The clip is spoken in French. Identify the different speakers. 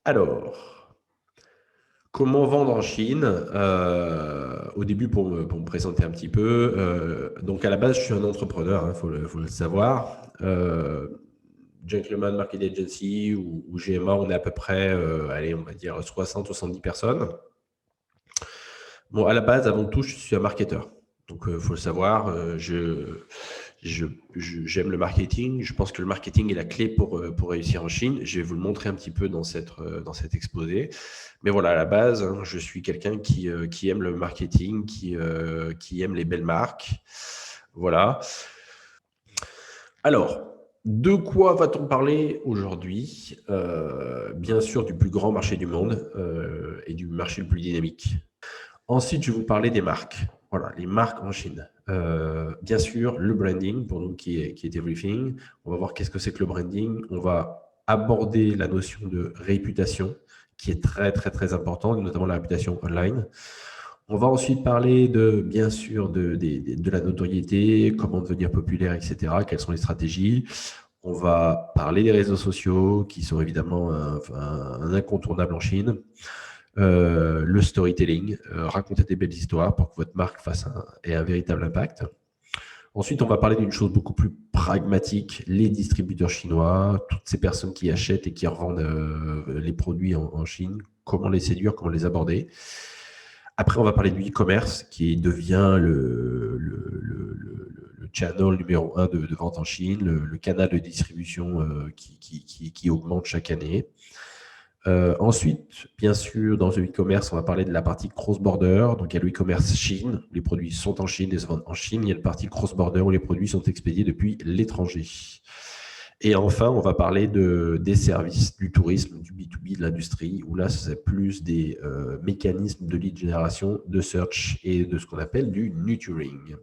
Speaker 1: Alors, comment vendre en Chine? Au début, pour me présenter un petit peu, donc à la base, je suis un entrepreneur, il faut le savoir. Gentleman Market Agency ou GMA, on est à peu près, allez, on va dire 60-70 personnes. Bon, à la base, avant tout, je suis un marketeur. Donc, il faut le savoir, j'aime le marketing. Je pense que le marketing est la clé pour réussir en Chine. Je vais vous le montrer un petit peu dans cet exposé. Mais voilà, à la base, hein, je suis quelqu'un qui aime le marketing, qui aime les belles marques. Voilà. Alors, de quoi va-t-on parler aujourd'hui? Bien sûr, du plus grand marché du monde et du marché le plus dynamique. Ensuite, je vais vous parler des marques. Voilà, les marques en Chine. Bien sûr, le branding, pour nous qui est everything. On va voir qu'est-ce que c'est que le branding. On va aborder la notion de réputation, qui est très, très, très importante, notamment la réputation online. On va ensuite parler bien sûr, de la notoriété, comment devenir populaire, etc. Quelles sont les stratégies. On va parler des réseaux sociaux, qui sont évidemment un incontournable en Chine. Le storytelling, raconter des belles histoires pour que votre marque ait un véritable impact. Ensuite, on va parler d'une chose beaucoup plus pragmatique, les distributeurs chinois, toutes ces personnes qui achètent et qui revendent les produits en Chine, comment les séduire, comment les aborder. Après, on va parler du e-commerce qui devient le channel numéro 1 de vente en Chine, le canal de distribution qui augmente chaque année. Ensuite, bien sûr, dans le e-commerce, on va parler de la partie cross-border. Donc, il y a le e-commerce Chine, où les produits sont en Chine et se vendent en Chine. Il y a la partie cross-border, où les produits sont expédiés depuis l'étranger. Et enfin, on va parler des services, du tourisme, du B2B, de l'industrie, où là, c'est plus des mécanismes de lead génération, de search et de ce qu'on appelle du nurturing.